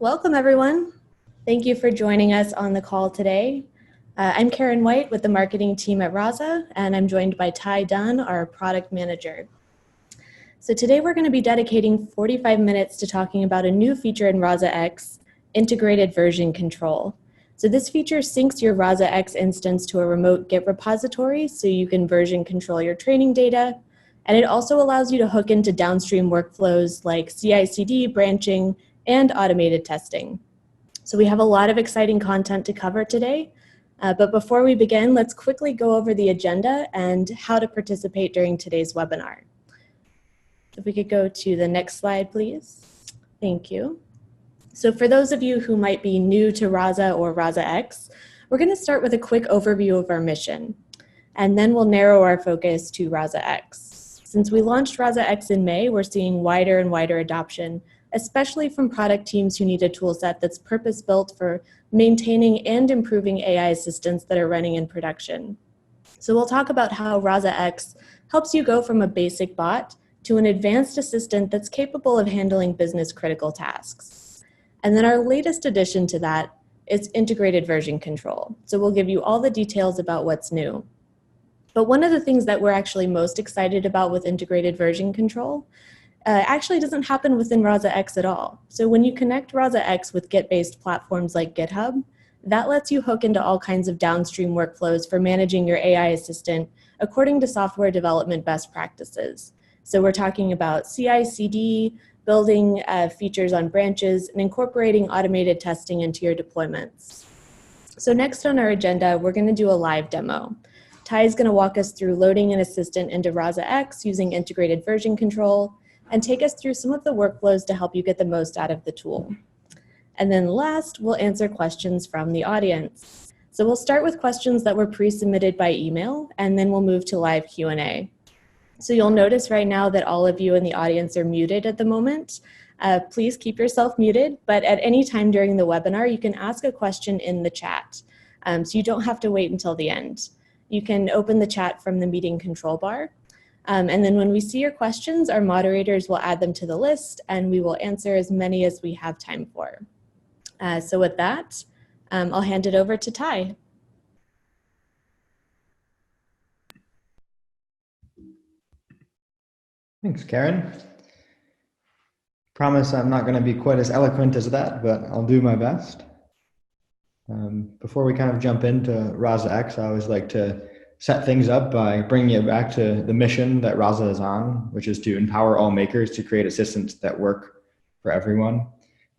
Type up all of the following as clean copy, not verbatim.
Welcome, everyone. Thank you for joining us on the call today. I'm Karen White with the marketing team at Rasa, and I'm joined by Ty Dunn, our product manager. So today we're going to be dedicating 45 minutes to talking about a new feature in Rasa X, integrated version control. So this feature syncs your Rasa X instance to a remote Git repository so you can version control your training data. And it also allows you to hook into downstream workflows like CI/CD, branching, and automated testing. So we have a lot of exciting content to cover today. But before we begin, let's quickly go over the agenda and how to participate during today's webinar. If we could go to the next slide, please. Thank you. So for those of you who might be new to Rasa or Rasa X, we're going to start with a quick overview of our mission, and then we'll narrow our focus to Rasa X. Since we launched Rasa X in May, we're seeing wider and wider adoption, especially from product teams who need a tool set that's purpose-built for maintaining and improving AI assistants that are running in production. So we'll talk about how Rasa X helps you go from a basic bot to an advanced assistant that's capable of handling business-critical tasks. And then our latest addition to that is integrated version control. So we'll give you all the details about what's new. But one of the things that we're actually most excited about with integrated version control actually doesn't happen within Rasa X at all. So when you connect Rasa X with Git-based platforms like GitHub, that lets you hook into all kinds of downstream workflows for managing your AI assistant according to software development best practices. So we're talking about CI/CD, building features on branches, and incorporating automated testing into your deployments. So next on our agenda, we're going to do a live demo. Ty is going to walk us through loading an assistant into Rasa X using integrated version control, and take us through some of the workflows to help you get the most out of the tool. And then last, we'll answer questions from the audience. So we'll start with questions that were pre-submitted by email, and then we'll move to live Q&A. So you'll notice right now that all of you in the audience are muted at the moment. Please keep yourself muted, but at any time during the webinar, you can ask a question in the chat. So you don't have to wait until the end. You can open the chat from the meeting control bar. And then when we see your questions, our moderators will add them to the list, and we will answer as many as we have time for. So with that, I'll hand it over to Ty. Thanks, Karen. Promise I'm not going to be quite as eloquent as that, but I'll do my best. Before we kind of jump into Rasa X, I always like to set things up by bringing it back to the mission that Rasa is on, which is to empower all makers to create assistants that work for everyone.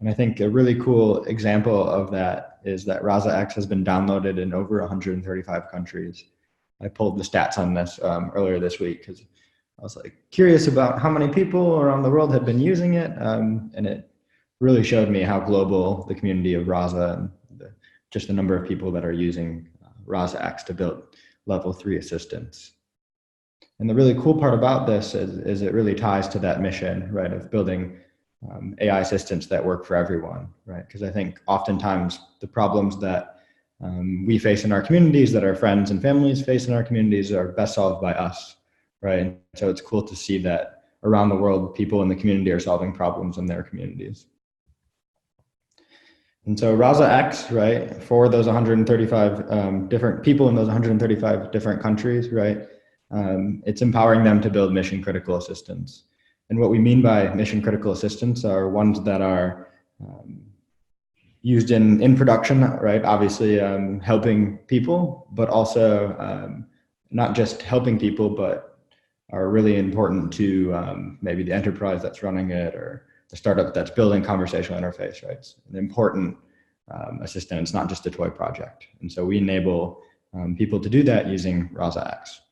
And I think a really cool example of that is that Rasa X has been downloaded in over 135 countries. I pulled the stats on this earlier this week because I was curious about how many people around the world had been using it. And it really showed me how global the community of Rasa and just the number of people that are using Rasa X to build level 3 assistants. And the really cool part about this is it really ties to that mission, right, of building AI assistants that work for everyone, right? Because I think oftentimes the problems that we face in our communities, that our friends and families face in our communities, are best solved by us, right? And so it's cool to see that around the world, people in the community are solving problems in their communities. And so Rasa X, right, for those 135 different people in those 135 different countries, right, it's empowering them to build mission critical assistants. And what we mean by mission critical assistants are ones that are used in production, right, obviously helping people, but also not just helping people, but are really important to maybe the enterprise that's running it or the startup that's building conversational interface, right? It's an important assistant. It's not just a toy project. And so we enable people to do that using Rasa X.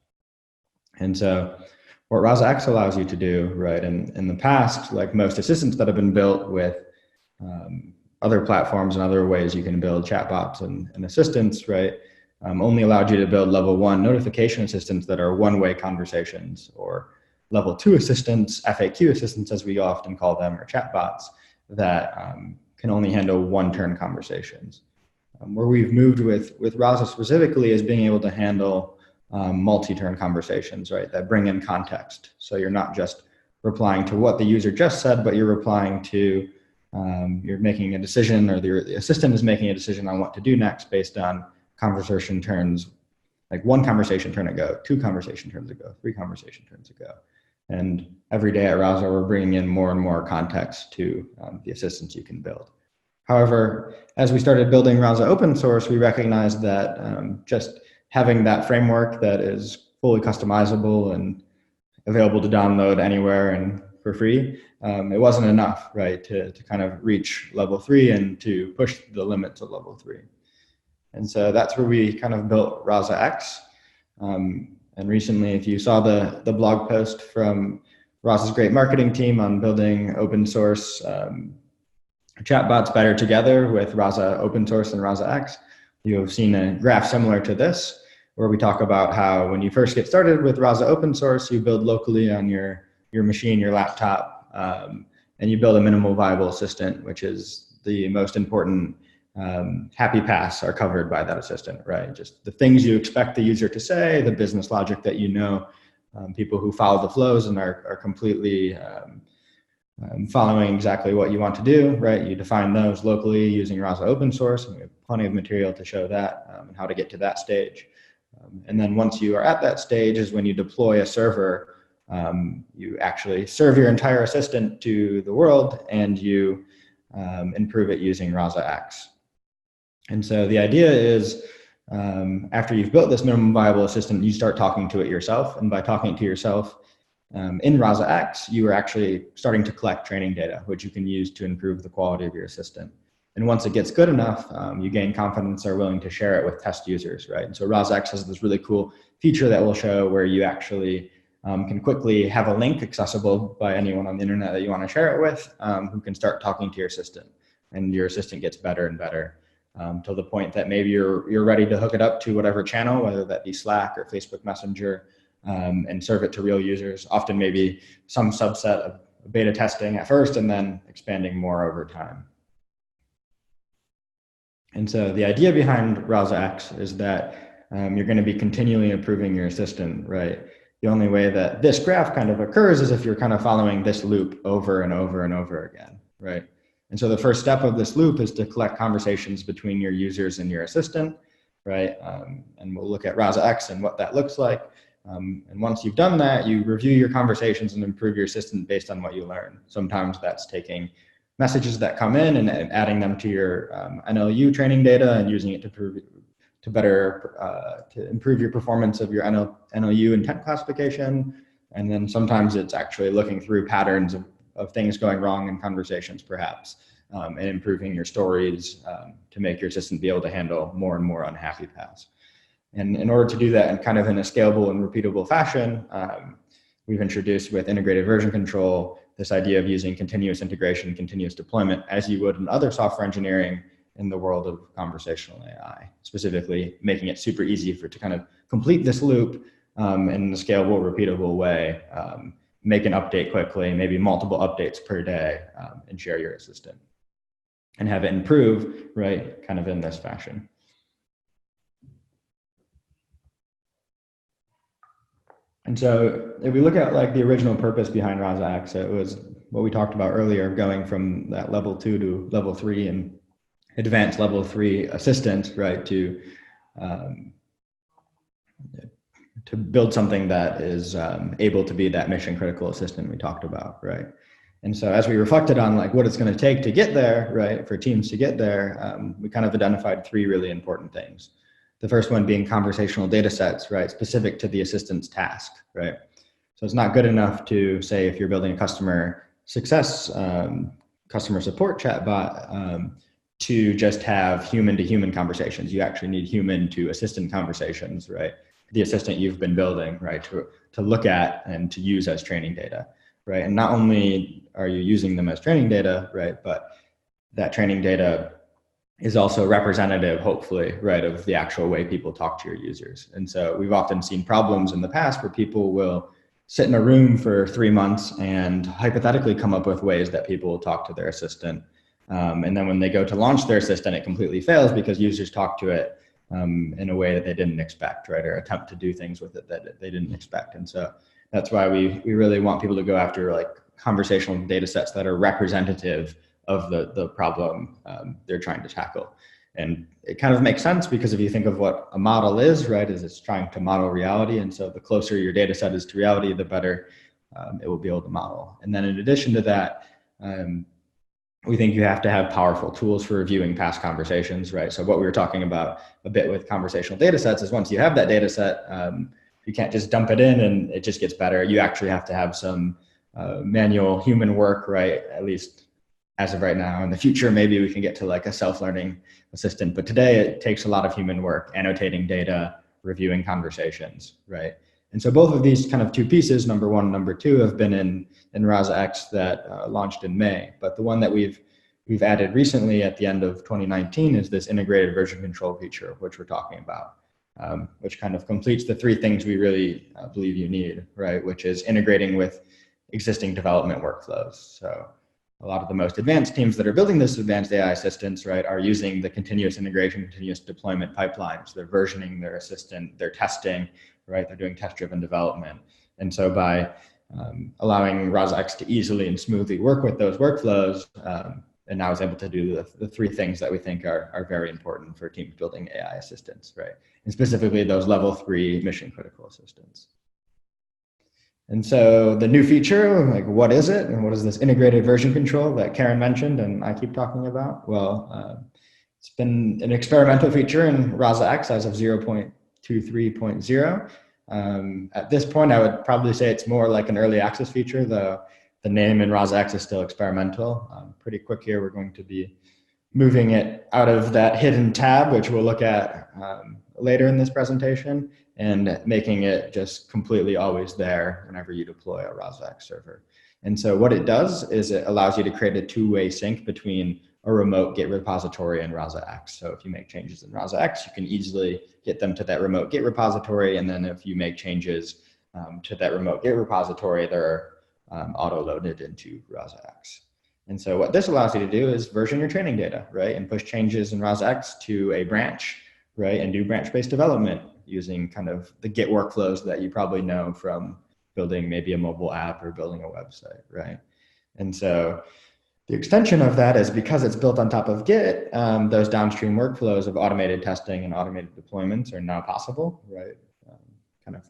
And so what Rasa X allows you to do, right, in the past, like most assistants that have been built with other platforms and other ways you can build chatbots and assistants, right, only allowed you to build level 1 notification assistants that are one-way conversations, or level 2 assistants, FAQ assistants as we often call them, or chatbots that can only handle one-turn conversations. Where we've moved with Rasa specifically is being able to handle multi-turn conversations, right, that bring in context. So you're not just replying to what the user just said, but you're replying to you're making a decision, or the assistant is making a decision on what to do next based on conversation turns, like one conversation turn ago, two conversation turns ago, three conversation turns ago. And every day at Rasa, we're bringing in more and more context to the assistants you can build. However, as we started building Rasa open source, we recognized that just having that framework that is fully customizable and available to download anywhere and for free, it wasn't enough, right, to kind of reach level 3 and to push the limits of level 3. And so that's where we kind of built Rasa X. And recently, if you saw the blog post from Rasa's great marketing team on building open source chatbots better together with Rasa open source and Rasa X, you have seen a graph similar to this, where we talk about how when you first get started with Rasa open source, you build locally on your machine, your laptop, and you build a minimal viable assistant, which is the most important happy paths are covered by that assistant, right? Just the things you expect the user to say, the business logic that you know, people who follow the flows and are completely following exactly what you want to do, right? You define those locally using Rasa open source, and we have plenty of material to show that and how to get to that stage. And then once you are at that stage is when you deploy a server, you actually serve your entire assistant to the world, and you improve it using Rasa X. And so the idea is, after you've built this minimum viable assistant, you start talking to it yourself. And by talking to yourself in Rasa X, you are actually starting to collect training data, which you can use to improve the quality of your assistant. And once it gets good enough, you gain confidence, are willing to share it with test users, right? And so Rasa X has this really cool feature that we'll show where you actually can quickly have a link accessible by anyone on the internet that you want to share it with, who can start talking to your assistant. And your assistant gets better and better till the point that maybe you're ready to hook it up to whatever channel, whether that be Slack or Facebook Messenger, and serve it to real users, often maybe some subset of beta testing at first and then expanding more over time. And so the idea behind Rasa X is that you're going to be continually improving your assistant, right? The only way that this graph kind of occurs is if you're kind of following this loop over and over and over again, right? And so the first step of this loop is to collect conversations between your users and your assistant, right? And we'll look at Rasa X and what that looks like. And once you've done that, you review your conversations and improve your assistant based on what you learn. Sometimes that's taking messages that come in and adding them to your NLU training data and using it to improve your performance of your NLU intent classification. And then sometimes it's actually looking through patterns of things going wrong in conversations, perhaps, and improving your stories to make your assistant be able to handle more and more unhappy paths. And in order to do that in kind of in a scalable and repeatable fashion, we've introduced with integrated version control this idea of using continuous integration, continuous deployment, as you would in other software engineering in the world of conversational AI, specifically making it super easy to kind of complete this loop in a scalable, repeatable way, make an update quickly, maybe multiple updates per day, and share your assistant, and have it improve, right, kind of in this fashion. And so if we look at like the original purpose behind Rasa X, it was what we talked about earlier, going from that level 2 to level 3 and advanced level 3 assistant, right, to build something that is able to be that mission critical assistant we talked about, right? And so as we reflected on like what it's going to take to get there, right, for teams to get there, we kind of identified 3 really important things. The first one being conversational data sets, right, specific to the assistant's task, right? So it's not good enough to say if you're building a customer success, customer support chatbot, to just have human-to-human conversations. You actually need human-to-assistant conversations, right? The assistant you've been building, right, to look at and to use as training data, right? And not only are you using them as training data, right, but that training data is also representative, hopefully, right, of the actual way people talk to your users. And so we've often seen problems in the past where people will sit in a room for 3 months and hypothetically come up with ways that people will talk to their assistant. And then when they go to launch their assistant, it completely fails because users talk to it in a way that they didn't expect, right, or attempt to do things with it that they didn't expect. And so that's why we really want people to go after like conversational data sets that are representative of the problem they're trying to tackle. And it kind of makes sense because if you think of what a model is, right, is it's trying to model reality. And so the closer your data set is to reality, the better it will be able to model. And then in addition to that, we think you have to have powerful tools for reviewing past conversations, right? So what we were talking about a bit with conversational data sets is once you have that data set, you can't just dump it in and it just gets better. You actually have to have some manual human work, right? At least as of right now. In the future, maybe we can get to like a self-learning assistant, but today it takes a lot of human work, annotating data, reviewing conversations, right? And so both of these kind of two pieces, number one and number two, have been in Rasa X that launched in May. But the one that we've added recently at the end of 2019 is this integrated version control feature, which we're talking about, which kind of completes the three things we really believe you need, right? Which is integrating with existing development workflows. So a lot of the most advanced teams that are building this advanced AI assistants, right, are using the continuous integration, continuous deployment pipelines. They're versioning their assistant, they're testing, right? They're doing test-driven development. And so by allowing Rasa X to easily and smoothly work with those workflows, and now is able to do the three things that we think are very important for teams building AI assistants, right? And specifically those level 3 mission critical assistants. And so the new feature, like what is it? And what is this integrated version control that Karen mentioned and I keep talking about? Well, it's been an experimental feature in Rasa X as of 0.23.0. At this point, I would probably say it's more like an early access feature. The name in Rasa X is still experimental. Pretty quick here, we're going to be moving it out of that hidden tab, which we'll look at later in this presentation, and making it just completely always there whenever you deploy a Rasa X server. And so what it does is it allows you to create a two-way sync between a remote Git repository and Rasa X. So if you make changes in Rasa X, you can easily get them to that remote Git repository. And then if you make changes to that remote Git repository, they're auto-loaded into Rasa X. And so what this allows you to do is version your training data, right? And push changes in Rasa X to a branch, right? And do branch-based development using kind of the Git workflows that you probably know from building maybe a mobile app or building a website, right? And so the extension of that is because it's built on top of Git, those downstream workflows of automated testing and automated deployments are now possible, right? Kind of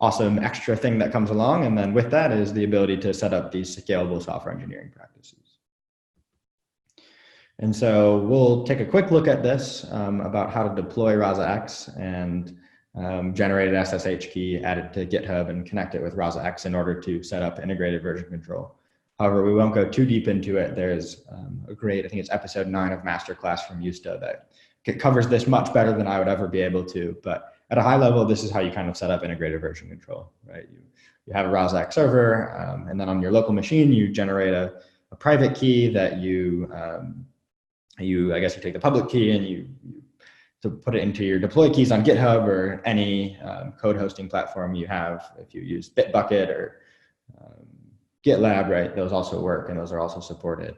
awesome extra thing that comes along. And then with that is the ability to set up these scalable software engineering practices. And so we'll take a quick look at this about how to deploy Rasa X and generate an SSH key, add it to GitHub, and connect it with Rasa X in order to set up integrated version control. However, we won't go too deep into it. There's a great, I think it's episode 9 of Masterclass from Yusta that covers this much better than I would ever be able to. But at a high level, this is how you kind of set up integrated version control, right? You have a Rasa X server, and then on your local machine, you generate a private key that I guess you take the public key and you to put it into your deploy keys on GitHub or any code hosting platform you have. If you use Bitbucket or GitLab, right, those also work and those are also supported.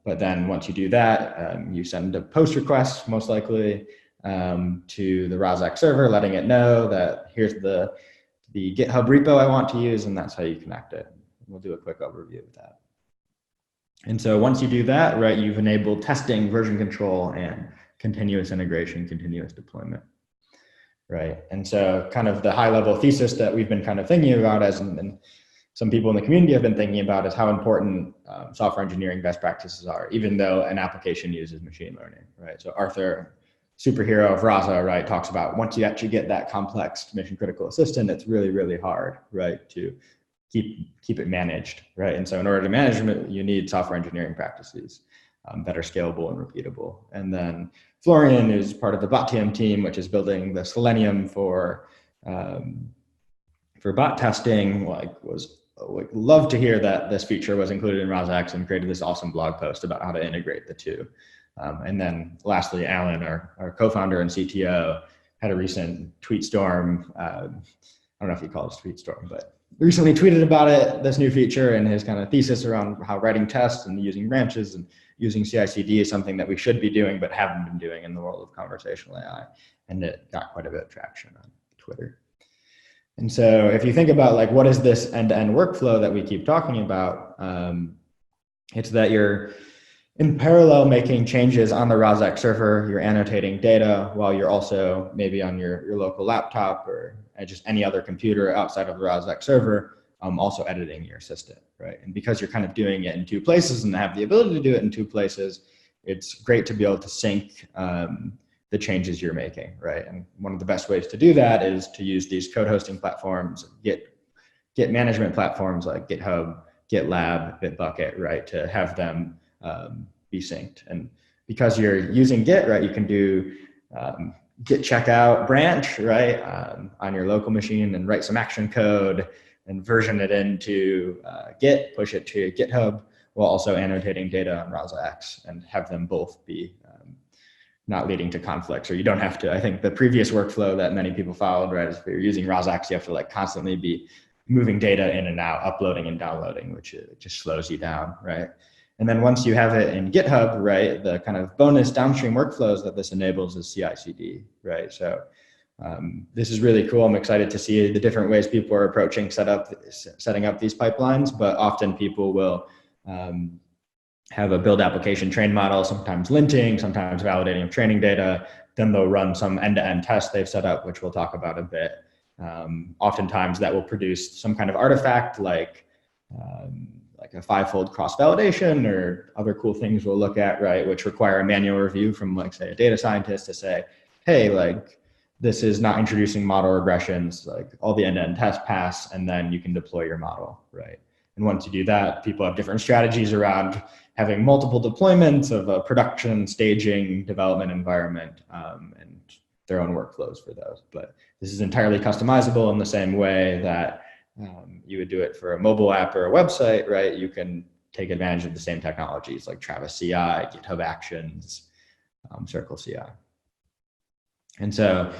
But then once you do that, you send a post request, most likely, to the Rasa X server, letting it know that here's the GitHub repo I want to use, and that's how you connect it. We'll do a quick overview of that. And so once you do that, right, you've enabled testing, version control, and continuous integration, continuous deployment, right? And so kind of the high level thesis that we've been kind of thinking about and some people in the community have been thinking about is how important software engineering best practices are, even though an application uses machine learning, right? So Arthur, superhero of Rasa, right, talks about once you actually get that complex mission critical assistant, it's really, really hard, right, to keep it managed, right? And so in order to manage it, you need software engineering practices that are scalable and repeatable. And then Florian is part of the BotTM team, which is building the Selenium for bot testing. Would love to hear that this feature was included in Rasa X and created this awesome blog post about how to integrate the two. And then lastly, Alan, our co-founder and CTO, had a recent tweet storm. I don't know if he calls it tweet storm, but recently tweeted about it, this new feature, and his kind of thesis around how writing tests and using branches and using CI/CD is something that we should be doing but haven't been doing in the world of conversational AI. And it got quite a bit of traction on Twitter. And so if you think about like, what is this end-to-end workflow that we keep talking about, it's that you're in parallel making changes on the Rasa X server. You're annotating data while you're also maybe on your local laptop or just any other computer outside of the Rasa X server, also editing your assistant, right? And because you're kind of doing it in two places and have the ability to do it in two places, it's great to be able to sync the changes you're making, right? And one of the best ways to do that is to use these code hosting platforms, Git management platforms like GitHub, GitLab, Bitbucket, right? To have them be synced. And because you're using Git, right, you can do Git checkout branch, right, on your local machine and write some action code and version it into Git, push it to GitHub, while also annotating data on Rasa X and have them both be not leading to conflicts. Or you don't have to, I think the previous workflow that many people followed, right, is if you're using Rasa X, you have to like constantly be moving data in and out, uploading and downloading, which just slows you down, right? And then once you have it in GitHub, right, the kind of bonus downstream workflows that this enables is CI/CD, right? So this is really cool. I'm excited to see the different ways people are approaching setting up these pipelines, but often people will have a build application train model, sometimes linting, sometimes validating of training data. Then they'll run some end-to-end test they've set up, which we'll talk about a bit. Oftentimes that will produce some kind of artifact like a five-fold cross-validation or other cool things we'll look at, right, which require a manual review from, like, say, a data scientist to say, hey, like, this is not introducing model regressions, like all the end-to-end tests pass, and then you can deploy your model, right? And once you do that, people have different strategies around having multiple deployments of a production, staging, development environment, and their own workflows for those. But this is entirely customizable in the same way that you would do it for a mobile app or a website, right? You can take advantage of the same technologies like Travis CI, GitHub Actions, Circle CI. And so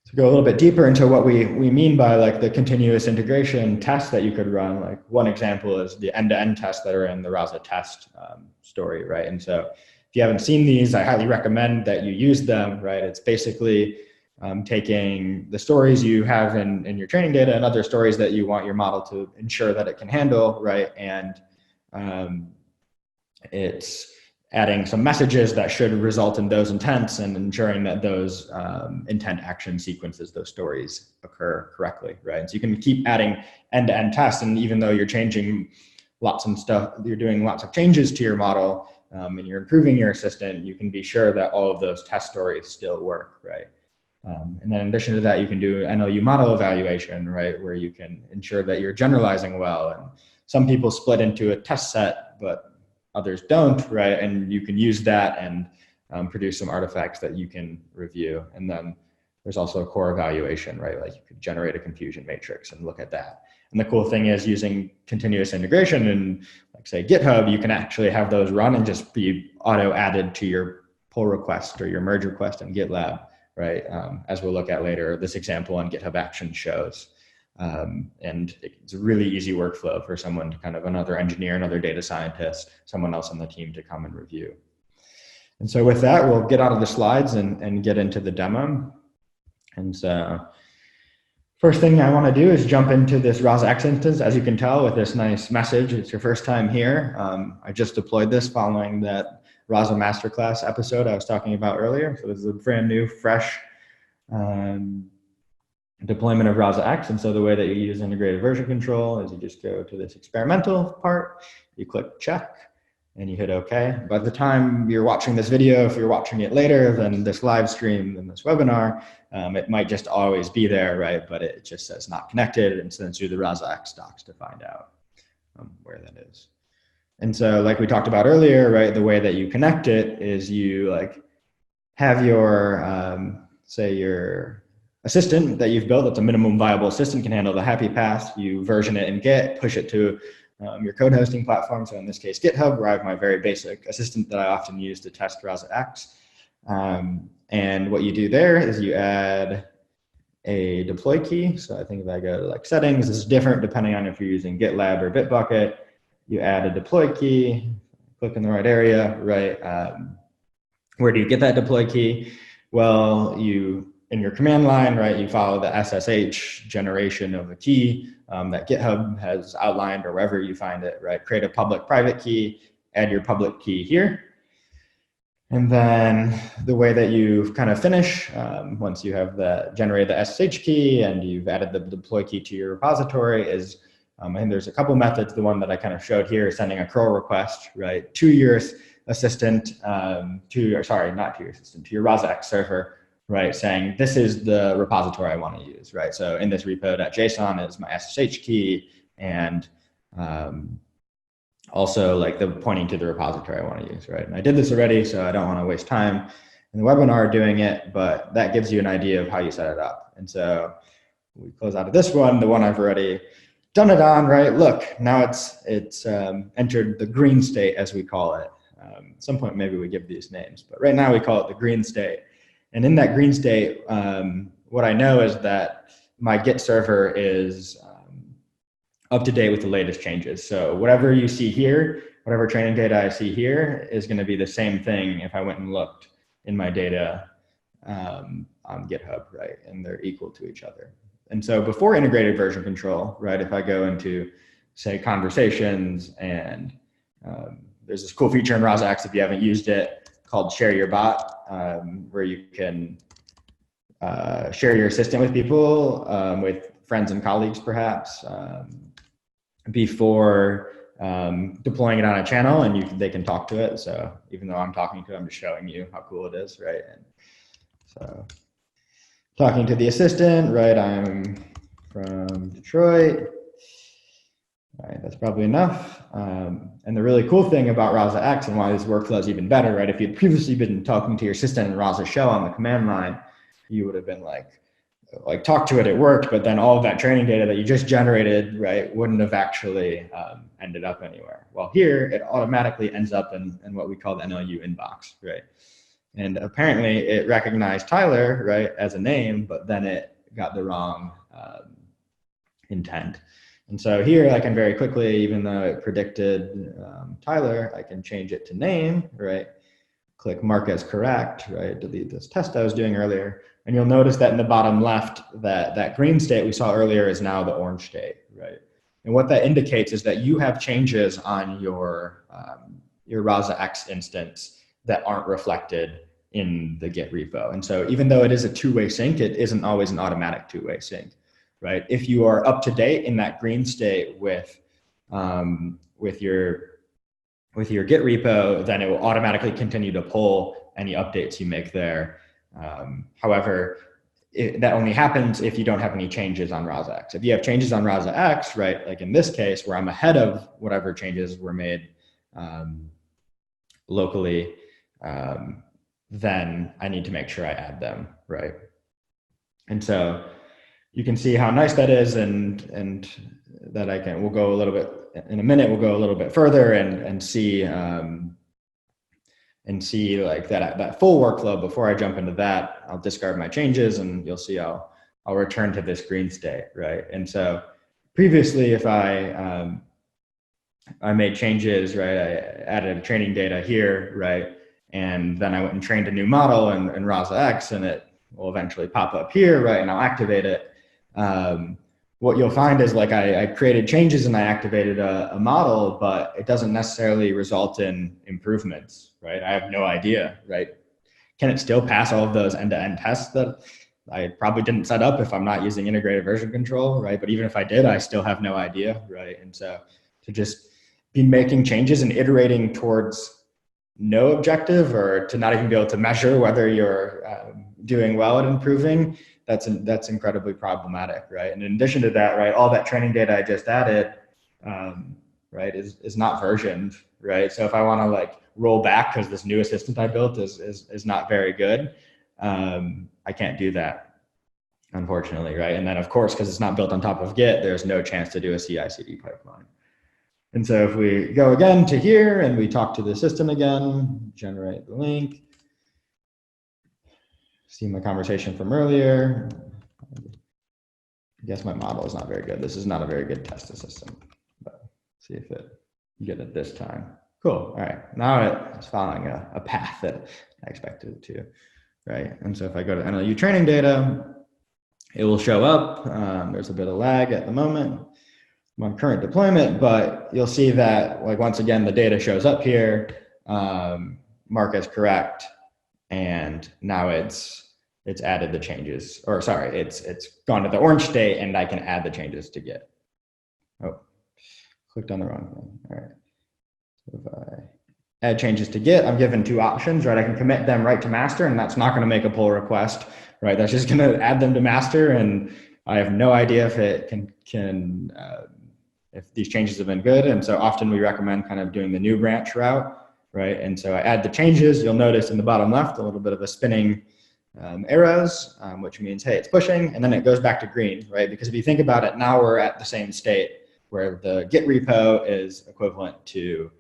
to go a little bit deeper into what we mean by like the continuous integration tests that you could run, like one example is the end-to-end tests that are in the Rasa test story, right? And so if you haven't seen these, I highly recommend that you use them, right? It's basically taking the stories you have in your training data and other stories that you want your model to ensure that it can handle, right? And it's adding some messages that should result in those intents and ensuring that those intent action sequences, those stories occur correctly, right? And so you can keep adding end-to-end tests, and even though you're changing lots of stuff, you're doing lots of changes to your model and you're improving your assistant, you can be sure that all of those test stories still work, right? And then in addition to that, you can do NLU model evaluation, right, where you can ensure that you're generalizing well. And some people split into a test set, but others don't, right? And you can use that and produce some artifacts that you can review. And then there's also a core evaluation, right? Like you could generate a confusion matrix and look at that. And the cool thing is using continuous integration and, like, say, GitHub, you can actually have those run and just be auto added to your pull request or your merge request in GitLab, right? As we'll look at later, this example on GitHub Action shows. And it's a really easy workflow for someone to kind of another engineer, another data scientist, someone else on the team to come and review. And so with that, we'll get out of the slides and get into the demo. And so first thing I want to do is jump into this Rasa X instance. As you can tell with this nice message, it's your first time here. I just deployed this following that Rasa Masterclass episode I was talking about earlier. So this is a brand new, fresh deployment of Rasa X. And so the way that you use integrated version control is you just go to this experimental part, you click check, and you hit OK. By the time you're watching this video, if you're watching it later than this live stream, than this webinar, it might just always be there, right? But it just says not connected and sends you the Rasa X docs to find out where that is. And so like we talked about earlier, right, the way that you connect it is you like have your, say your assistant that you've built that's a minimum viable assistant, can handle the happy path. You version it in Git, push it to your code hosting platform. So in this case, GitHub, where I have my very basic assistant that I often use to test Rasa X. And what you do there is you add a deploy key. So I think if I go to like settings, this is different depending on if you're using GitLab or Bitbucket. You add a deploy key, click in the right area, right? Where do you get that deploy key? Well, in your command line, right, you follow the SSH generation of a key that GitHub has outlined or wherever you find it, right? Create a public private key, add your public key here, And then the way that you kind of finish, once you have generated the SSH key and you've added the deploy key to your repository is, I think there's a couple methods. The one that I kind of showed here is sending a curl request, right, to your assistant, to your Rasa X server, right, saying this is the repository I want to use, right? So in this repo.json is my SSH key, and also like the pointing to the repository I want to use, right? And I did this already, so I don't want to waste time in the webinar doing it, but that gives you an idea of how you set it up. And so we close out of this one, the one I've already done it on, right? Look, now it's entered the green state, as we call it. At some point, maybe we give these names, but right now we call it the green state. And in that green state, what I know is that my Git server is up to date with the latest changes. So whatever you see here, whatever training data I see here is going to be the same thing if I went and looked in my data on GitHub, right? And they're equal to each other. And so before integrated version control, right, if I go into, say, conversations, and there's this cool feature in Rasa X, if you haven't used it, called Share Your Bot, where you can share your assistant with people, with friends and colleagues, perhaps, before deploying it on a channel, and they can talk to it. So even though I'm talking to it, I'm just showing you how cool it is, right? And so talking to the assistant, right? I'm from Detroit. All right, that's probably enough. And the really cool thing about Rasa X and why this workflow is even better, right? If you'd previously been talking to your assistant in Rasa show on the command line, you would have been like talk to it worked, but then all of that training data that you just generated, right, wouldn't have actually ended up anywhere. Well, here it automatically ends up in what we call the NLU inbox, right? And apparently it recognized Tyler, right, as a name, but then it got the wrong intent. And so here I can very quickly, even though it predicted Tyler, I can change it to name, right? Click mark as correct, right? Delete this test I was doing earlier. And you'll notice that in the bottom left, that green state we saw earlier is now the orange state, right? And what that indicates is that you have changes on your Rasa X instance that aren't reflected in the Git repo. And so even though it is a two-way sync, it isn't always an automatic two-way sync, right? If you are up to date in that green state with your Git repo, then it will automatically continue to pull any updates you make there. However, that only happens if you don't have any changes on Rasa X. If you have changes on Rasa X, right, like in this case where I'm ahead of whatever changes were made locally, then I need to make sure I add them, right? And so you can see how nice that is, and that we'll go a little bit, in a minute, we'll go a little bit further and see like that full workflow. Before I jump into that, I'll discard my changes, and you'll see I'll return to this green state, right? And so previously, if I made changes, right, I added training data here, right, and then I went and trained a new model in Rasa X, and it will eventually pop up here, right, and I'll activate it. What you'll find is like I created changes and I activated a model, but it doesn't necessarily result in improvements, right? I have no idea, right? Can it still pass all of those end-to-end tests that I probably didn't set up if I'm not using integrated version control, right? But even if I did, I still have no idea, right? And so to just be making changes and iterating towards no objective, or to not even be able to measure whether you're doing well at improving, that's incredibly problematic, right? And in addition to that, right, all that training data I just added, right, is not versioned, right? So if I want to like roll back because this new assistant I built is not very good, I can't do that, unfortunately, right? And then of course, because it's not built on top of Git, there's no chance to do a CI/CD pipeline. And so if we go again to here and we talk to the system again, generate the link, see my conversation from earlier. I guess my model is not very good. This is not a very good test assistant, but see if you get it this time. Cool, all right. Now it's following a path that I expected it to, right? And so if I go to NLU training data, it will show up. There's a bit of lag at the moment. I'm on current deployment, but you'll see that, like, once again, the data shows up here. mark as correct, and now it's added the changes, or sorry, it's gone to the orange state, and I can add the changes to Git. Oh, clicked on the wrong thing. All right. So if I add changes to Git, I'm given two options, right? I can commit them right to master, and that's not going to make a pull request, right? That's just going to add them to master, and I have no idea if it can if these changes have been good. And so often we recommend kind of doing the new branch route, right? And so I add the changes. You'll notice in the bottom left a little bit of a spinning arrows, which means, hey, it's pushing, and then it goes back to green, right? Because if you think about it, now we're at the same state where the Git repo is equivalent to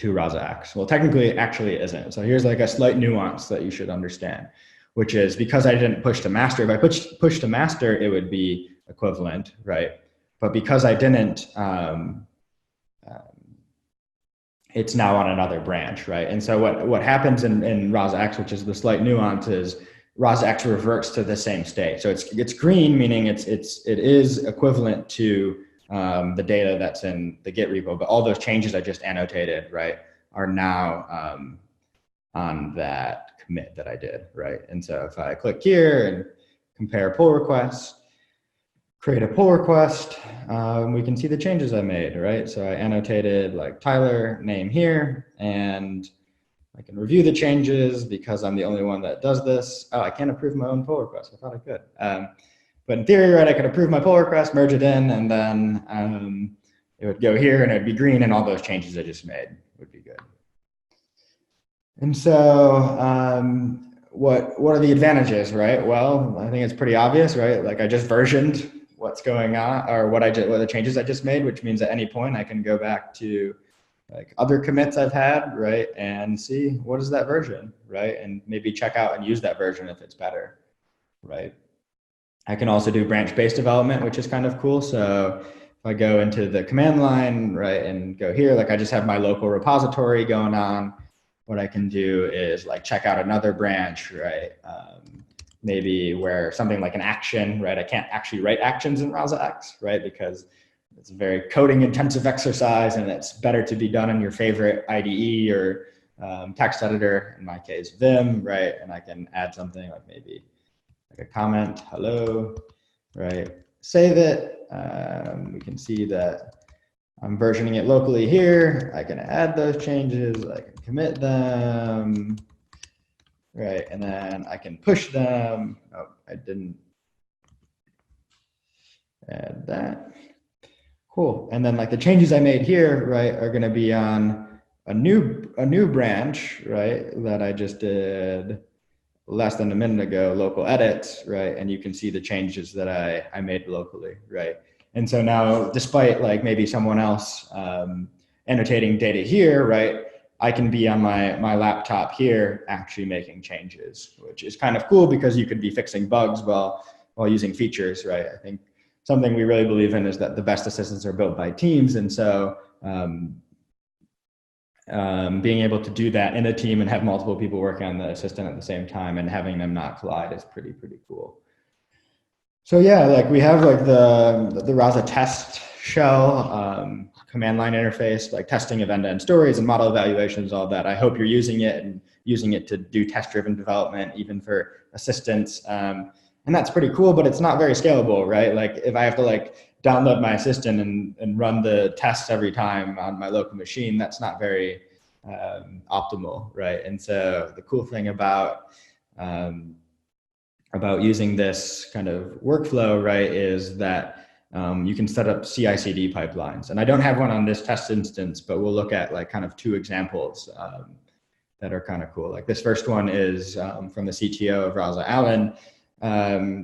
Rasa X. Well, technically, it actually isn't. So here's like a slight nuance that you should understand, which is because I didn't push to master. If I push to master, it would be equivalent, right? But because I didn't, it's now on another branch, right? And so what happens in Rasa X, which is the slight nuance, is Rasa X reverts to the same state. So it's green, meaning it is equivalent to the data that's in the Git repo, but all those changes I just annotated, right, are now on that commit that I did, right? And so if I click here and compare pull requests, create a pull request, we can see the changes I made, right? So I annotated like Tyler name here, and I can review the changes because I'm the only one that does this. Oh, I can't approve my own pull request. I thought I could. But in theory, right, I could approve my pull request, merge it in, and then it would go here and it'd be green, and all those changes I just made would be good. And so what are the advantages, right? Well, I think it's pretty obvious, right? Like I just versioned what's going on, or what the changes I just made, which means at any point I can go back to like other commits I've had, right, and see what is that version, right, and maybe check out and use that version if it's better, right. I can also do branch-based development, which is kind of cool. So if I go into the command line, right, and go here, like I just have my local repository going on. What I can do is like check out another branch, right? Maybe where something like an action, right? I can't actually write actions in Rasa X, right? Because it's a very coding intensive exercise, and it's better to be done in your favorite IDE or text editor, in my case, Vim, right? And I can add something like maybe like a comment, hello, right? Save it. We can see that I'm versioning it locally here. I can add those changes. I can commit them, right? And then I can push them. Oh, I didn't add that. Cool. And then like the changes I made here, right, are going to be on a new branch, right, that I just did less than a minute ago, local edits, right? And you can see the changes that I made locally, right? And so now, despite like maybe someone else annotating data here, right, I can be on my laptop here actually making changes, which is kind of cool because you could be fixing bugs while using features, right? I think something we really believe in is that the best assistants are built by teams. And so being able to do that in a team and have multiple people working on the assistant at the same time and having them not collide is pretty cool. So yeah, like we have like the Rasa test shell, command line interface, like testing of end-to-end stories and model evaluations, all that. I hope you're using it and using it to do test-driven development, even for assistants. And that's pretty cool, but it's not very scalable, right? Like if I have to like download my assistant and run the tests every time on my local machine, that's not very optimal, right? And so the cool thing about using this kind of workflow, right, is that you can set up CI/CD pipelines. And I don't have one on this test instance, but we'll look at like kind of two examples that are kind of cool. Like this first one is from the CTO of Rasa, Alan.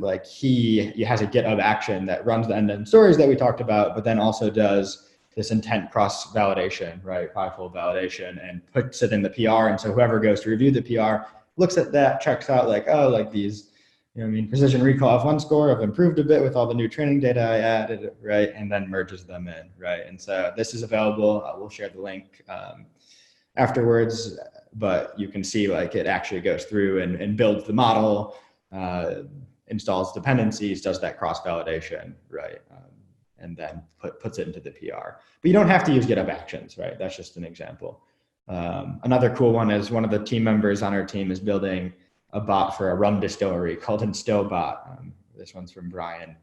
Like he has a GitHub action that runs the end-to-end stories that we talked about, but then also does this intent cross validation, right, fivefold validation, and puts it in the PR. And so whoever goes to review the PR looks at that, checks out like, oh, like these, you know, I mean, precision recall F1 score, I've improved a bit with all the new training data I added, right, and then merges them in, right. And so this is available. We'll share the link afterwards, but you can see like it actually goes through and builds the model, installs dependencies, does that cross validation, right, and then puts it into the PR. But you don't have to use GitHub Actions, right? That's just an example. Another cool one is one of the team members on our team is building a bot for a rum distillery called InstillBot. This one's from Brian.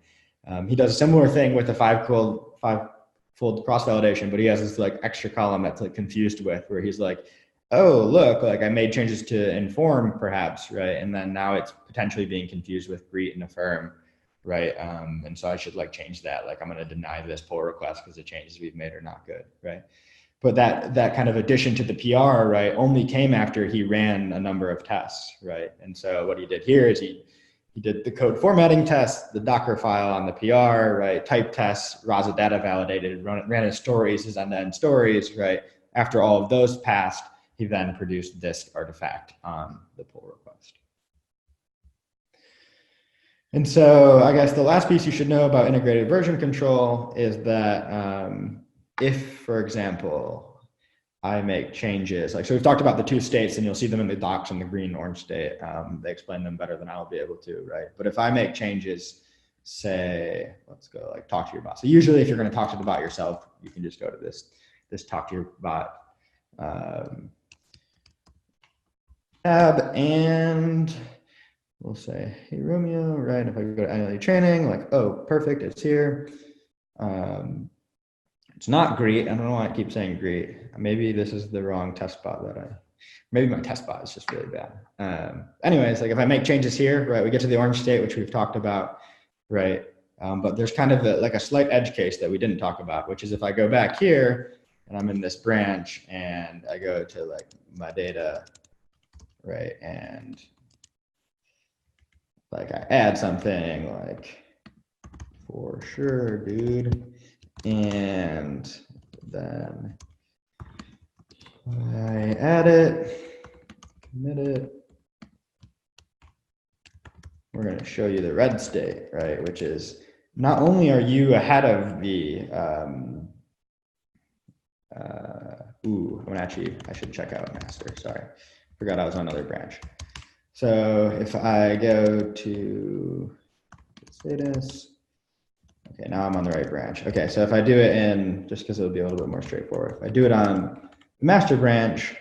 He does a similar thing with a five-fold cross-validation, but he has this like extra column that's like confused with, where he's like, oh, look, like I made changes to inform perhaps, right? And then now it's potentially being confused with greet and affirm, right? And so I should like change that. Like I'm going to deny this pull request because the changes we've made are not good, right? But that kind of addition to the PR, right, only came after he ran a number of tests, right? And so what he did here is he did the code formatting test, the Docker file on the PR, right, type tests, Rasa data validated, ran his stories, his end-to-end stories, right? After all of those passed, he then produced this artifact on the pull request. And so I guess the last piece you should know about integrated version control is that if, for example, I make changes, like, so we've talked about the two states and you'll see them in the docs in the green and orange state. They explain them better than I'll be able to, right? But if I make changes, say, let's go like talk to your bot. So usually if you're going to talk to the bot yourself, you can just go to this talk to your bot tab, and we'll say, hey, Romeo, right? If I go to annually training, like, oh, perfect, it's here. It's not greet. I don't know why I keep saying greet. Maybe this is the wrong test bot maybe my test bot is just really bad. Anyways, like if I make changes here, right, we get to the orange state, which we've talked about, right? But there's kind of like a slight edge case that we didn't talk about, which is if I go back here and I'm in this branch and I go to like my data, right? And like I add something like for sure, dude. And then I add it, commit it. We're going to show you the red state, right? Which is not only are you ahead of the, I should check out master, sorry. Forgot I was on another branch. So if I go to status, okay, now I'm on the right branch. Okay, so if I do it in, just because it'll be a little bit more straightforward, if I do it on the master branch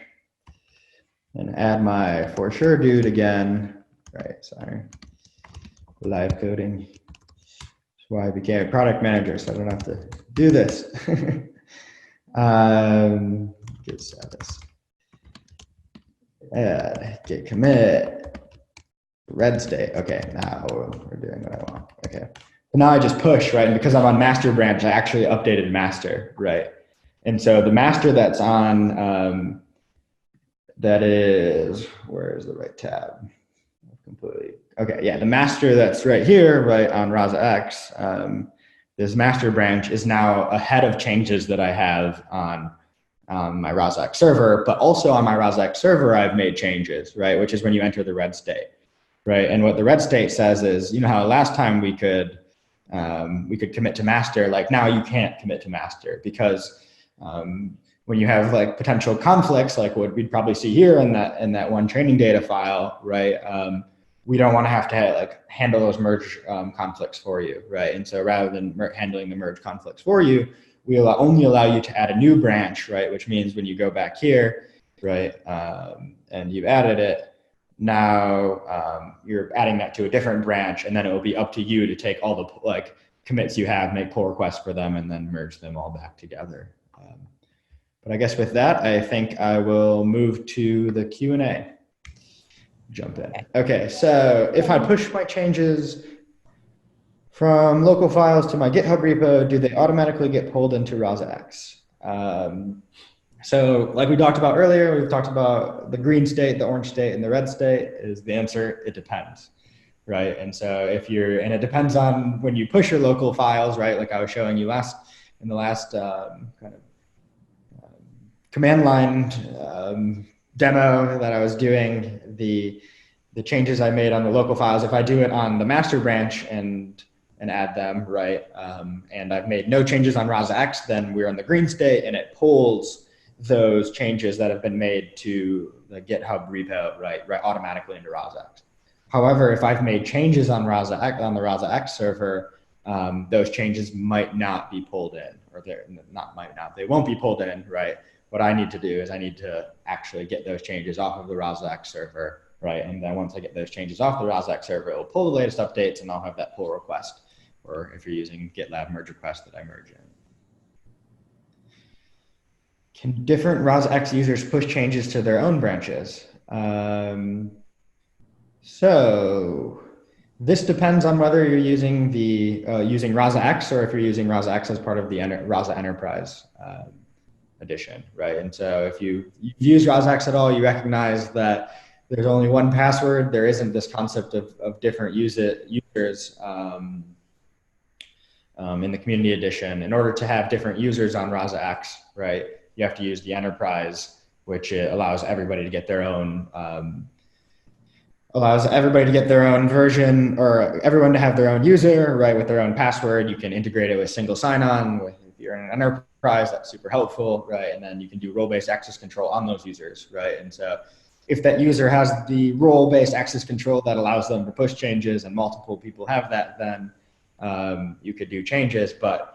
and add my for sure dude again, right, sorry, live coding. That's why I became a product manager, so I don't have to do this. Get status, add, get commit, red state. Okay, now we're doing what I want, okay. Now I just push, right? And because I'm on master branch, I actually updated master, right? And so the master that's on, that is, where is the right tab? Completely, okay, yeah, the master that's right here, right, on Rasa X, this master branch is now ahead of changes that I have on my Rasa X server, but also on my Rasa X server, I've made changes, right? Which is when you enter the red state, right? And what the red state says is, you know how last time we could commit to master, like now you can't commit to master because when you have like potential conflicts, like what we'd probably see here in that one training data file, right? We don't want to have like handle those merge conflicts for you, right? And so rather than handling the merge conflicts for you, we only allow you to add a new branch, right? Which means when you go back here, right, and you've added it, now you're adding that to a different branch, and then it will be up to you to take all the like commits you have, make pull requests for them, and then merge them all back together. But I guess with that, I think I will move to the Q&A. Jump in. Okay, so if I push my changes from local files to my GitHub repo, do they automatically get pulled into Rasa X? So like we talked about earlier, we've talked about the green state, the orange state, and the red state. Is the answer, it depends, right? And so if you're, and it depends on when you push your local files, right? Like I was showing you in the last kind of command line demo that I was doing, the changes I made on the local files, if I do it on the master branch and add them, right? And I've made no changes on Rasa X, then we're in the green state and it pulls those changes that have been made to the GitHub repo, right, automatically into Rasa X. However, if I've made changes on Rasa X, on the Rasa X server, those changes might not be pulled in, or they won't be pulled in, right? what I need to do is I need to actually get those changes off of the Rasa X server, right? And then once I get those changes off the Rasa X server, it will pull the latest updates, and I'll have that pull request, or if you're using GitLab merge request, that I merge in. Can different Rasa X users push changes to their own branches? So this depends on whether you're using the using Rasa X, or if you're using Rasa X as part of the Rasa Enterprise edition, right? And so if you've used Rasa X at all, you recognize that there's only one password. There isn't this concept of different users in the community edition. In order to have different users on Rasa X, right, you have to use the Enterprise, which allows everybody to get their own version, or everyone to have their own user, right, with their own password. You can integrate it with single sign-on. If you're in an enterprise, that's super helpful, right? And then you can do role-based access control on those users, right? And so if that user has the role-based access control that allows them to push changes, and multiple people have that, then you could do changes, but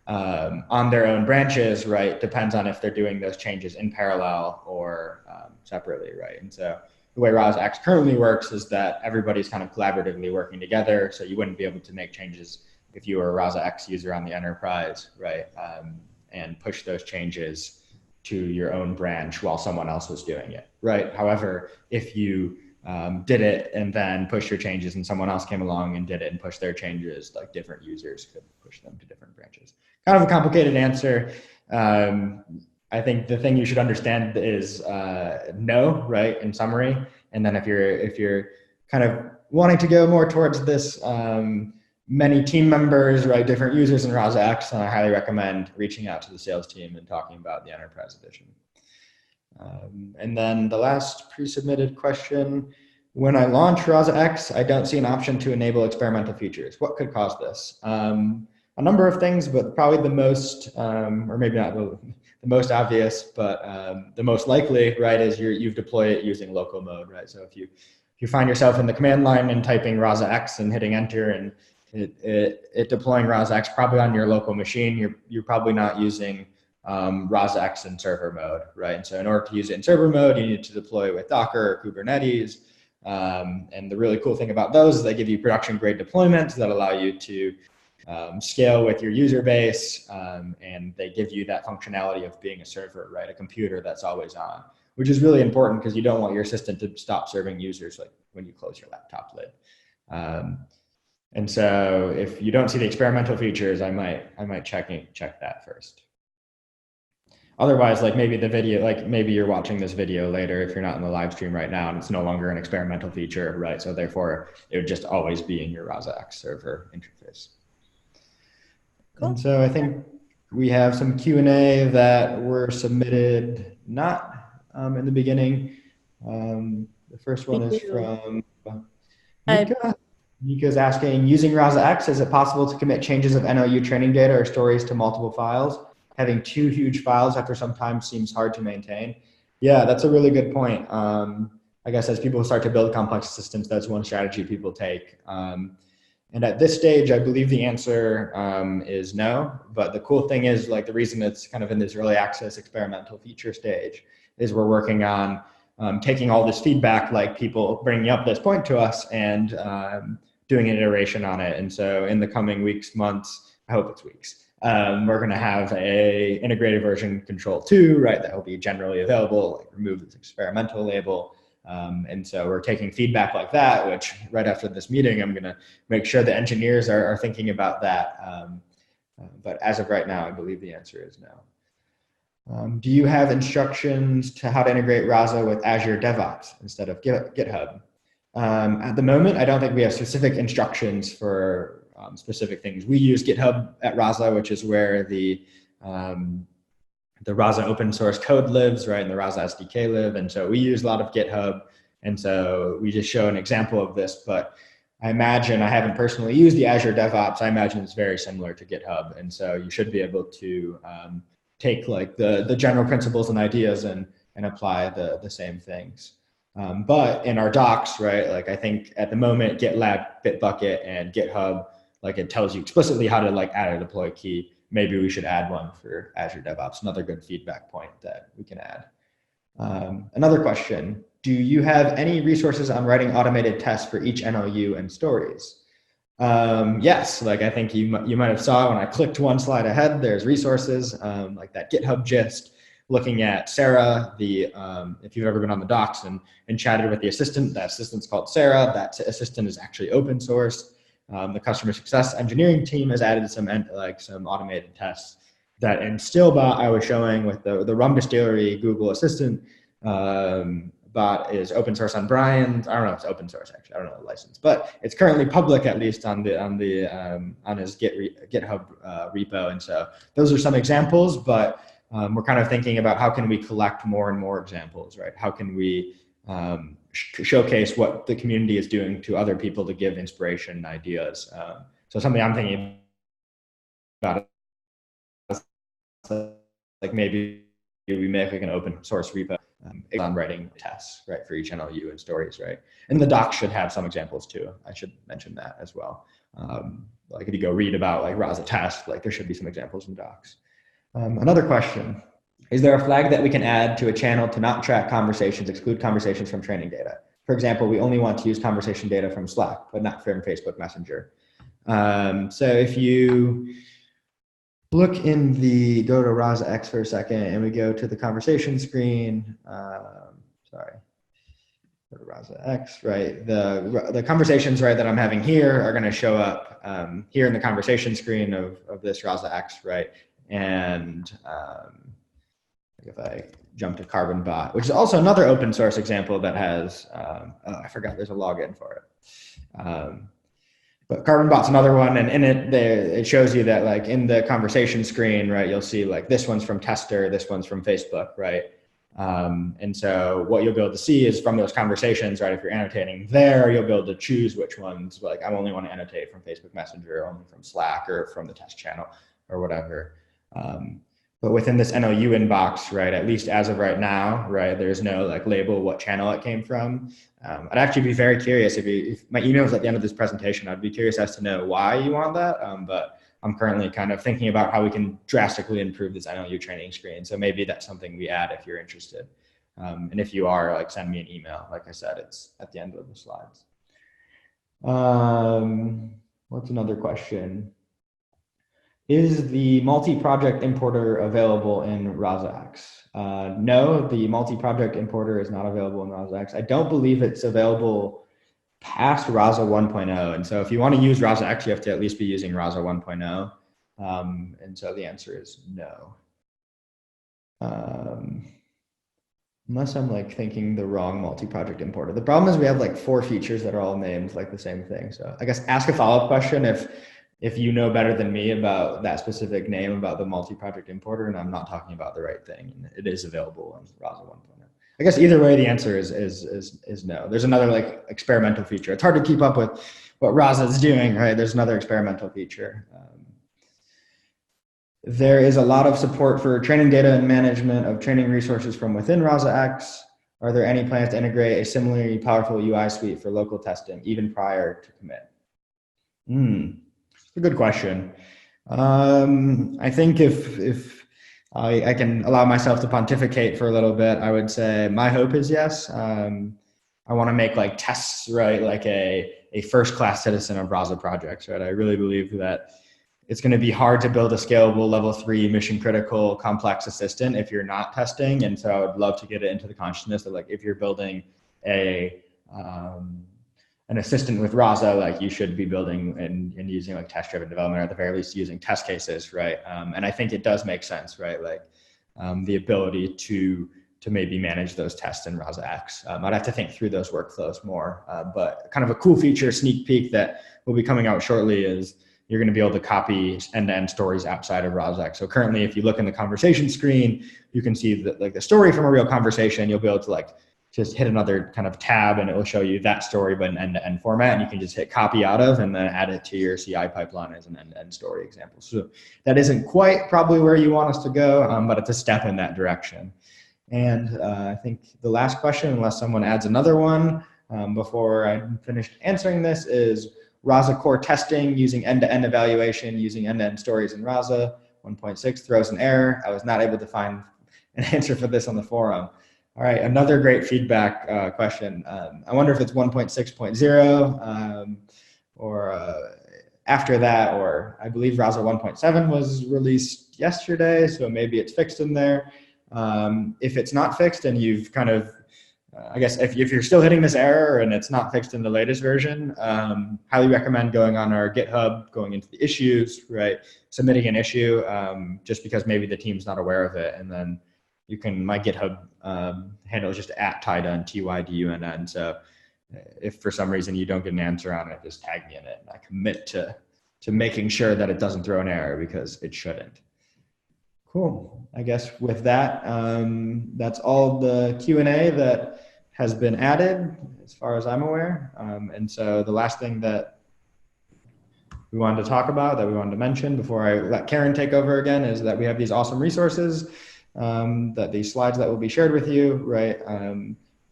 on their own branches, right, depends on if they're doing those changes in parallel or separately, right? And so the way Rasa X currently works is that everybody's kind of collaboratively working together. So you wouldn't be able to make changes if you were a Rasa X user on the enterprise, right? And push those changes to your own branch while someone else was doing it, right? However, if you did it and then pushed your changes and someone else came along and did it and pushed their changes, like different users could push them to different branches. Kind of a complicated answer. I think the thing you should understand is no, right, in summary. And then if you're kind of wanting to go more towards this many team members, right, different users in Rasa X, I highly recommend reaching out to the sales team and talking about the Enterprise Edition. And then the last pre-submitted question: when I launch Rasa X, I don't see an option to enable experimental features. What could cause this? A number of things, but probably the most, or maybe not the most obvious, but the most likely, right, is you've deployed it using local mode, right? So if you find yourself in the command line and typing Rasa X and hitting enter, and it deploying Rasa X probably on your local machine, you're probably not using Rasa X in server mode, right? And so in order to use it in server mode, you need to deploy with Docker or Kubernetes. And the really cool thing about those is they give you production grade deployments that allow you to scale with your user base, and they give you that functionality of being a server, right? A computer that's always on, which is really important because you don't want your assistant to stop serving users like when you close your laptop lid. And so if you don't see the experimental features, I might check that first. Otherwise, like maybe the video, like maybe you're watching this video later if you're not in the live stream right now and it's no longer an experimental feature, right? So therefore it would just always be in your Rasa X server interface. Cool. And so I think we have some Q&A that were submitted not in the beginning. The first one is from Mika. Mika's asking, using Rasa X, is it possible to commit changes of NOU training data or stories to multiple files? Having two huge files after some time seems hard to maintain. Yeah, that's a really good point. I guess as people start to build complex systems, that's one strategy people take. And at this stage, I believe the answer is no. But the cool thing is, like, the reason it's kind of in this early access experimental feature stage is we're working on taking all this feedback, like people bringing up this point to us, and doing an iteration on it. And so in the coming weeks, months, I hope it's weeks, we're going to have a integrated version control 2, right, that will be generally available, like remove this experimental label. And so we're taking feedback like that, which right after this meeting, I'm going to make sure the engineers are thinking about that. But as of right now, I believe the answer is no. Do you have instructions to how to integrate Rasa with Azure DevOps instead of GitHub? At the moment, I don't think we have specific instructions for specific things. We use GitHub at Rasa, which is where the Rasa open source code lives, right, and the Rasa SDK live. And so we use a lot of GitHub. And so we just show an example of this, but I imagine, I haven't personally used the Azure DevOps, I imagine it's very similar to GitHub. And so you should be able to take like the general principles and ideas and apply the same things. But in our docs, right, like I think at the moment, GitLab, Bitbucket, and GitHub, like it tells you explicitly how to like add a deploy key. maybe we should add one for Azure DevOps. Another good feedback point that we can add. Another question, do you have any resources on writing automated tests for each NLU and stories? Yes, like I think you might have saw when I clicked one slide ahead, there's resources like that GitHub gist, looking at Sarah, if you've ever been on the docs and chatted with the assistant, that assistant's called Sarah. That assistant is actually open source. The customer success engineering team has added some automated tests. That in Stillbot I was showing with the Rum Distillery Google Assistant bot is open source on Brian's. I don't know if it's open source actually. I don't know the license, but it's currently public at least on his GitHub repo. And so those are some examples, but we're kind of thinking about how can we collect more and more examples, right? How can we showcase what the community is doing to other people to give inspiration and ideas? So something I'm thinking about like maybe we make like an open source repo on writing tests, right, for each NLU and stories, right? And the docs should have some examples too. I should mention that as well. Like if you go read about like Rasa test, like there should be some examples in docs. Another question, is there a flag that we can add to a channel to not track conversations, exclude conversations from training data? For example, we only want to use conversation data from Slack, but not from Facebook Messenger. So if you go to Rasa X for a second and we go to the conversation screen, sorry, go to Rasa X, right? The conversations, right, that I'm having here are gonna show up here in the conversation screen of this Rasa X, right? And if I jump to Carbon Bot, which is also another open source example that has, oh, I forgot there's a login for it. But Carbon Bot's another one, and in it, it shows you that like in the conversation screen, right, you'll see like this one's from Tester, this one's from Facebook, right? And so what you'll be able to see is from those conversations, right, if you're annotating there, you'll be able to choose which ones, like I only want to annotate from Facebook Messenger, or only from Slack, or from the test channel, or whatever. But within this NLU inbox, right, at least as of right now, right, there's no like label what channel it came from. I'd actually be very curious if my email is at the end of this presentation, I'd be curious as to know why you want that. But I'm currently kind of thinking about how we can drastically improve this NLU training screen. So maybe that's something we add if you're interested. And if you are, like send me an email. Like I said, it's at the end of the slides. What's another question? Is the multi-project importer available in Rasa X? No, the multi-project importer is not available in Rasa X. I don't believe it's available past Rasa 1.0. And so if you want to use Rasa X, you have to at least be using Rasa 1.0. And so the answer is no. Unless I'm like thinking the wrong multi-project importer. The problem is we have like 4 features that are all named like the same thing. So I guess ask a follow-up question if you know better than me about that specific name about the multi-project importer, and I'm not talking about the right thing. It is available in Rasa 1.0. I guess either way, the answer is no. There's another like experimental feature. It's hard to keep up with what Rasa is doing, right? There's another experimental feature. There is a lot of support for training data and management of training resources from within Rasa X. Are there any plans to integrate a similarly powerful UI suite for local testing, even prior to commit? It's a good question. I think if I can allow myself to pontificate for a little bit, I would say my hope is yes. I want to make like tests, right, like a first-class citizen of Rasa projects, right? I really believe that it's going to be hard to build a scalable level 3 mission critical complex assistant if you're not testing. And so I would love to get it into the consciousness that like if you're building an assistant with Rasa, like you should be building and using like test-driven development, or at the very least using test cases, right? And I think it does make sense, right? Like the ability to maybe manage those tests in Rasa X. I'd have to think through those workflows more, but kind of a cool feature, sneak peek that will be coming out shortly is you're going to be able to copy end-to-end stories outside of Rasa X. So currently, if you look in the conversation screen, you can see that like the story from a real conversation. You'll be able to like just hit another kind of tab and it will show you that story, but in end-to-end format. And you can just hit copy out of and then add it to your CI pipeline as an end-to-end story example. So that isn't quite probably where you want us to go, but it's a step in that direction. And I think the last question, unless someone adds another one before I'm finished answering this, is Rasa core testing using end-to-end evaluation, using end-to-end stories in Rasa. 1.6 throws an error. I was not able to find an answer for this on the forum. All right, another great feedback question. I wonder if it's 1.6.0 or after that, or I believe Rasa 1.7 was released yesterday, so maybe it's fixed in there. If it's not fixed and you've kind of, I guess if you're still hitting this error and it's not fixed in the latest version, highly recommend going on our GitHub, going into the issues, right? Submitting an issue, just because maybe the team's not aware of it. And then you can, my GitHub handle is just @Tydunn, TYDUNN. So if for some reason you don't get an answer on it, just tag me in it. And I commit to making sure that it doesn't throw an error, because it shouldn't. Cool. I guess with that, that's all the Q&A that has been added as far as I'm aware. And so the last thing that we wanted to talk about, that we wanted to mention before I let Karen take over again, is that we have these awesome resources, that these slides that will be shared with you, right?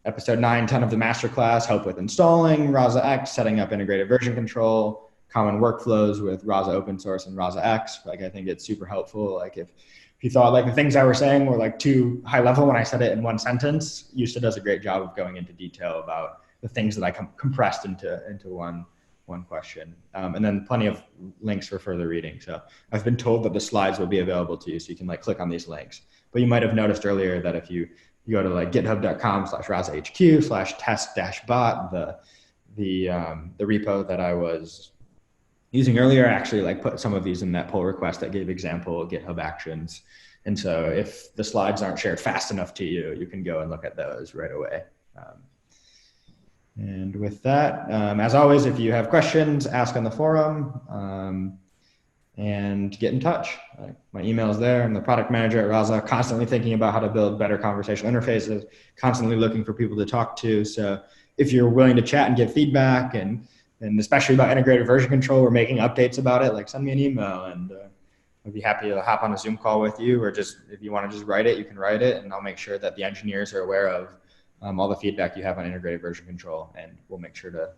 Episode 9, 10 of the masterclass, help with installing Rasa X, setting up integrated version control, common workflows with Rasa open source and Rasa X. Like, I think it's super helpful. Like if you thought like the things I were saying were like too high level when I said it in one sentence, Yusta does a great job of going into detail about the things that I compressed into one question. And then plenty of links for further reading. So I've been told that the slides will be available to you, so you can like click on these links. But you might have noticed earlier that if you go to like github.com/rasahq/test-bot, the repo that I was using earlier, actually like put some of these in that pull request that gave example GitHub actions. And so if the slides aren't shared fast enough to you, you can go and look at those right away. And with that, as always, if you have questions, ask on the forum, and get in touch. My email is there. I'm the product manager at Rasa, constantly thinking about how to build better conversational interfaces, constantly looking for people to talk to. So if you're willing to chat and give feedback, and especially about integrated version control, we're making updates about it, like send me an email, and I'd be happy to hop on a Zoom call with you, or just if you want to just write it, you can write it, and I'll make sure that the engineers are aware of all the feedback you have on integrated version control, and we'll make sure to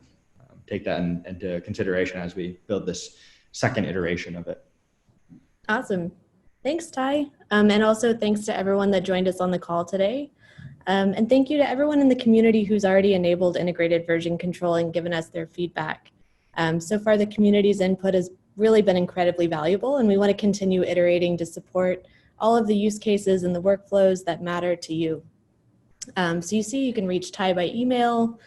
take that into consideration as we build this second iteration of it. Awesome. Thanks, Ty. And also thanks to everyone that joined us on the call today. And thank you to everyone in the community who's already enabled integrated version control and given us their feedback. So far, the community's input has really been incredibly valuable, and we want to continue iterating to support all of the use cases and the workflows that matter to you. So you see, you can reach Ty by email,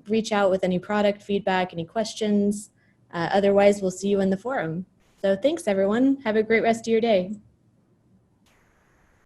reach out with any product feedback, any questions. Otherwise, we'll see you in the forum. So thanks, everyone. Have a great rest of your day.